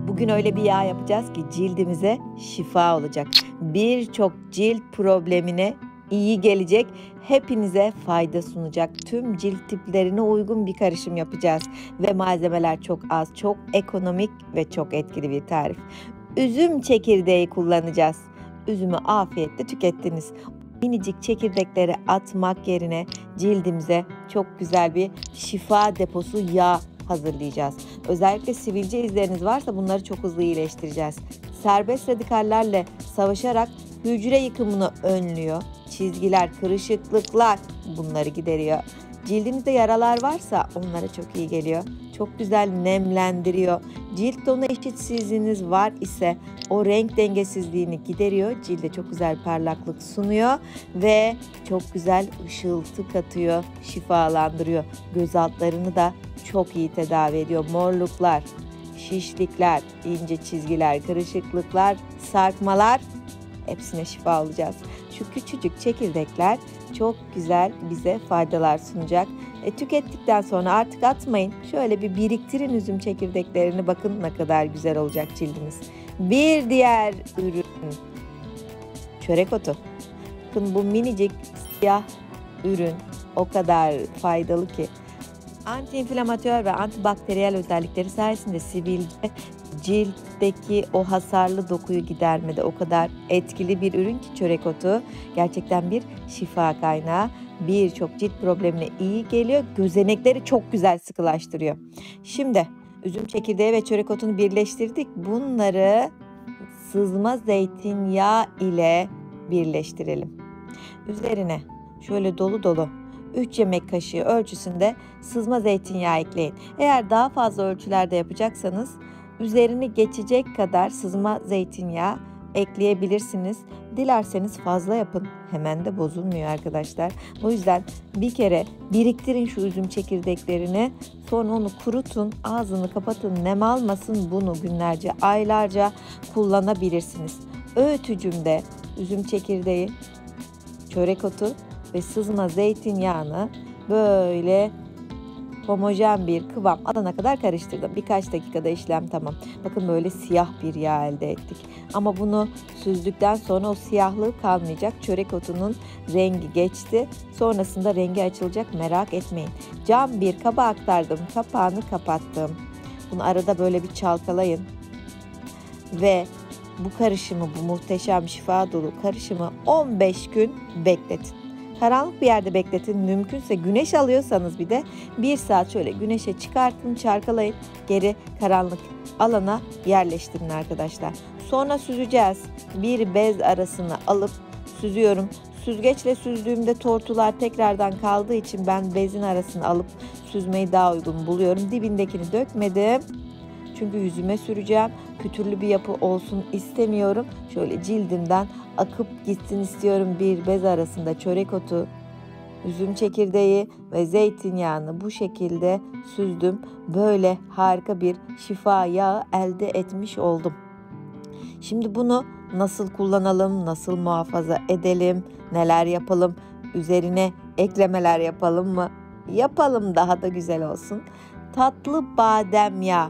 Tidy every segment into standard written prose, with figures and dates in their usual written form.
Bugün öyle bir yağ yapacağız ki cildimize şifa olacak. Birçok cilt problemine iyi gelecek, hepinize fayda sunacak. Tüm cilt tiplerine uygun bir karışım yapacağız. Ve malzemeler çok az, çok ekonomik ve çok etkili bir tarif. Üzüm çekirdeği kullanacağız. Üzümü afiyetle tükettiniz. Minicik çekirdekleri atmak yerine cildimize çok güzel bir şifa deposu yağ hazırlayacağız. Özellikle sivilce izleriniz varsa bunları çok hızlı iyileştireceğiz. Serbest radikallerle savaşarak hücre yıkımını önlüyor. Çizgiler, kırışıklıklar bunları gideriyor. Cildinizde yaralar varsa onlara çok iyi geliyor. Çok güzel nemlendiriyor. Cilt tonu eşitsizliğiniz var ise o renk dengesizliğini gideriyor. Cilde çok güzel parlaklık sunuyor ve çok güzel ışıltı katıyor, şifalandırıyor. Göz altlarını da çok iyi tedavi ediyor. Morluklar, şişlikler, ince çizgiler, kırışıklıklar, sarkmalar, hepsine şifa olacağız. Şu küçücük çekirdekler çok güzel bize faydalar sunacak. Tükettikten sonra artık atmayın. Şöyle bir biriktirin üzüm çekirdeklerini. Bakın ne kadar güzel olacak cildiniz. Bir diğer ürün çörek otu. Bakın bu minicik siyah ürün o kadar faydalı ki. Antiinflamatör ve antibakteriyel özellikleri sayesinde sivilce, ciltteki o hasarlı dokuyu gidermede o kadar etkili bir ürün ki çörek otu. Gerçekten bir şifa kaynağı. Birçok cilt problemine iyi geliyor. Gözenekleri çok güzel sıkılaştırıyor. Şimdi üzüm çekirdeği ve çörek otunu birleştirdik. Bunları sızma zeytinyağı ile birleştirelim. Üzerine şöyle dolu dolu 3 yemek kaşığı ölçüsünde sızma zeytinyağı ekleyin. Eğer daha fazla ölçülerde yapacaksanız üzerini geçecek kadar sızma zeytinyağı ekleyebilirsiniz. Dilerseniz fazla yapın. Hemen de bozulmuyor arkadaşlar. O yüzden bir kere biriktirin şu üzüm çekirdeklerini. Sonra onu kurutun. Ağzını kapatın. Nem almasın. Bunu günlerce, aylarca kullanabilirsiniz. Öğütücümde üzüm çekirdeği, çörek otu ve sızma zeytinyağını böyle homojen bir kıvam alana kadar karıştırdım. Birkaç dakikada işlem tamam. Bakın böyle siyah bir yağ elde ettik. Ama bunu süzdükten sonra o siyahlığı kalmayacak. Çörek otunun rengi geçti. Sonrasında rengi açılacak, merak etmeyin. Cam bir kaba aktardım. Kapağını kapattım. Bunu arada böyle bir çalkalayın. Ve bu karışımı, bu muhteşem şifa dolu karışımı 15 gün bekletin. Karanlık bir yerde bekletin. Mümkünse güneş alıyorsanız bir de 1 saat şöyle güneşe çıkartın, çarkalayın. Geri karanlık alana yerleştirin arkadaşlar. Sonra süzeceğiz. Bir bez arasına alıp süzüyorum. Süzgeçle süzdüğümde tortular tekrardan kaldığı için ben bezin arasına alıp süzmeyi daha uygun buluyorum. Dibindekini dökmedim. Çünkü yüzüme süreceğim. Pütürlü bir yapı olsun istemiyorum. Şöyle cildimden akıp gitsin istiyorum. Bir bez arasında çörek otu, üzüm çekirdeği ve zeytinyağını bu şekilde süzdüm. Böyle harika bir şifa yağı elde etmiş oldum. Şimdi bunu nasıl kullanalım, nasıl muhafaza edelim, neler yapalım, üzerine eklemeler yapalım mı? Yapalım, daha da güzel olsun. Tatlı badem yağı.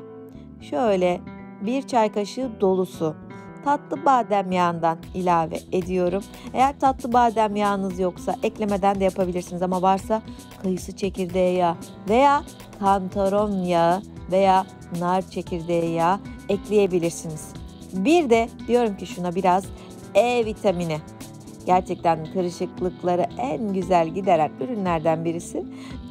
Şöyle 1 çay kaşığı dolusu tatlı badem yağından ilave ediyorum. Eğer tatlı badem yağınız yoksa eklemeden de yapabilirsiniz ama varsa kayısı çekirdeği yağı veya kantaron yağı veya nar çekirdeği yağı ekleyebilirsiniz. Bir de diyorum ki şuna biraz E vitamini. Gerçekten kırışıklıkları en güzel gideren ürünlerden birisi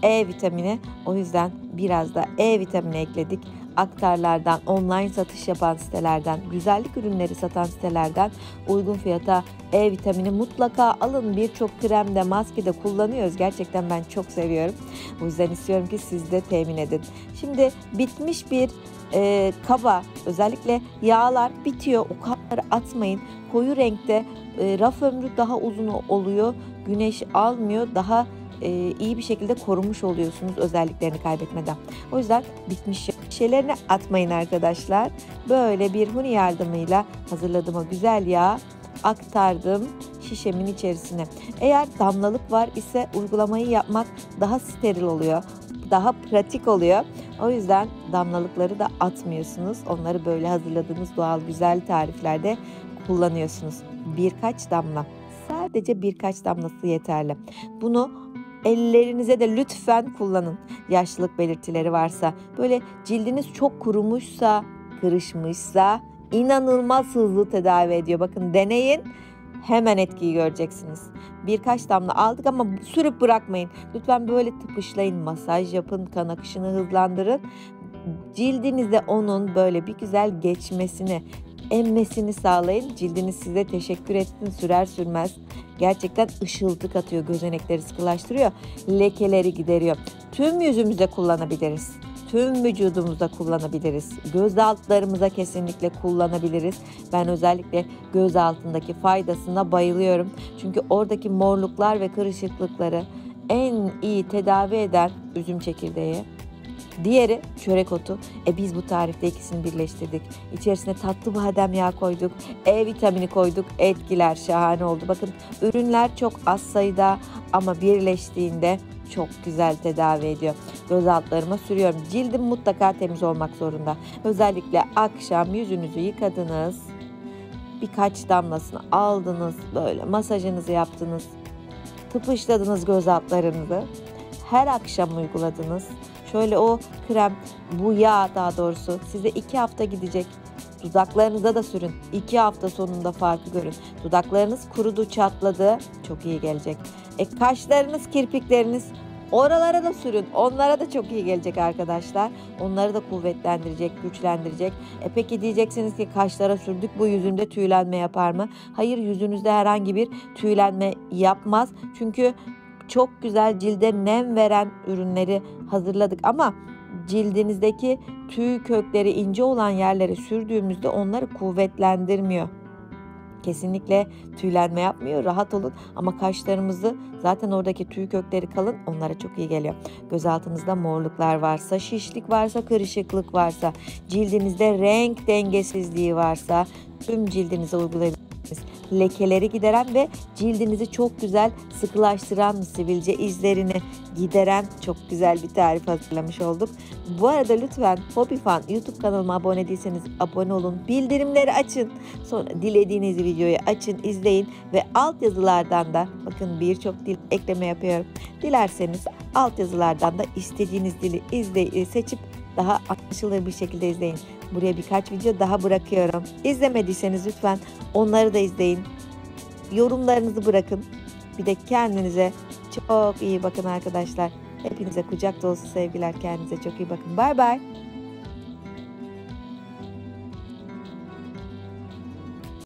E vitamini. O yüzden biraz da E vitamini ekledik. Aktarlardan, online satış yapan sitelerden, güzellik ürünleri satan sitelerden uygun fiyata E vitamini mutlaka alın. Birçok kremde, maskede kullanıyoruz. Gerçekten ben çok seviyorum. O yüzden istiyorum ki siz de temin edin. Şimdi bitmiş bir kaba, özellikle yağlar bitiyor. O kabları atmayın. Koyu renkte raf ömrü daha uzun oluyor. Güneş almıyor. Daha iyi bir şekilde korumuş oluyorsunuz özelliklerini kaybetmeden. O yüzden bitmiş şeylerini atmayın arkadaşlar. Böyle bir huni yardımıyla hazırladığım o güzel yağı aktardım şişemin içerisine. Eğer damlalık var ise uygulamayı yapmak daha steril oluyor. Daha pratik oluyor. O yüzden damlalıkları da atmıyorsunuz. Onları böyle hazırladığınız doğal güzel tariflerde kullanıyorsunuz. Birkaç damla, sadece birkaç damlası yeterli. Bunu ellerinize de lütfen kullanın. Yaşlılık belirtileri varsa, böyle cildiniz çok kurumuşsa, kırışmışsa inanılmaz hızlı tedavi ediyor. Bakın deneyin, hemen etkiyi göreceksiniz. Birkaç damla aldık ama sürüp bırakmayın. Lütfen böyle tıpışlayın, masaj yapın, kan akışını hızlandırın. Cildinize onun böyle bir güzel geçmesini, emmesini sağlayın. Cildiniz size teşekkür etsin sürer sürmez. Gerçekten ışıltı katıyor, gözenekleri sıkılaştırıyor, lekeleri gideriyor. Tüm yüzümüze kullanabiliriz. Tüm vücudumuzda kullanabiliriz. Göz altlarımıza kesinlikle kullanabiliriz. Ben özellikle göz altındaki faydasına bayılıyorum. Çünkü oradaki morluklar ve kırışıklıkları en iyi tedavi eden üzüm çekirdeği. Diğeri çörek otu. Biz bu tarifte ikisini birleştirdik. İçerisine tatlı badem yağı koyduk. E vitamini koyduk. Etkiler şahane oldu. Bakın ürünler çok az sayıda ama birleştiğinde çok güzel tedavi ediyor. Göz altlarıma sürüyorum. Cildim mutlaka temiz olmak zorunda. Özellikle akşam yüzünüzü yıkadınız. Birkaç damlasını aldınız. Böyle masajınızı yaptınız. Tıpışladınız göz altlarınızı. Her akşam uyguladınız. Şöyle o krem, bu yağ daha doğrusu size 2 hafta gidecek. Dudaklarınıza da sürün. 2 hafta sonunda farkı görün. Dudaklarınız kurudu, çatladı. Çok iyi gelecek. Kaşlarınız, kirpikleriniz, oralara da sürün. Onlara da çok iyi gelecek arkadaşlar. Onları da kuvvetlendirecek, güçlendirecek. Peki diyeceksiniz ki kaşlara sürdük, bu yüzümde tüylenme yapar mı? Hayır, yüzünüzde herhangi bir tüylenme yapmaz. Çünkü çok güzel cilde nem veren ürünleri hazırladık ama cildinizdeki tüy kökleri ince olan yerlere sürdüğümüzde onları kuvvetlendirmiyor. Kesinlikle tüylenme yapmıyor, rahat olun, ama kaşlarımızı, zaten oradaki tüy kökleri kalın, onlara çok iyi geliyor. Göz altınızda morluklar varsa, şişlik varsa, kırışıklık varsa, cildinizde renk dengesizliği varsa tüm cildinize uygulayabilirsiniz. Lekeleri gideren ve cildinizi çok güzel sıkılaştıran, sivilce izlerini gideren çok güzel bir tarif hazırlamış olduk. Bu arada lütfen Hobifan YouTube kanalıma abone değilseniz abone olun. Bildirimleri açın. Sonra dilediğiniz videoyu açın, izleyin ve altyazılardan da bakın birçok dil ekleme yapıyorum. Dilerseniz altyazılardan da istediğiniz dili seçip daha anlaşılır bir şekilde izleyin. Buraya birkaç video daha bırakıyorum. İzlemediyseniz lütfen onları da izleyin. Yorumlarınızı bırakın. Bir de kendinize çok iyi bakın arkadaşlar. Hepinize kucak dolusu sevgiler. Kendinize çok iyi bakın. Bye bye.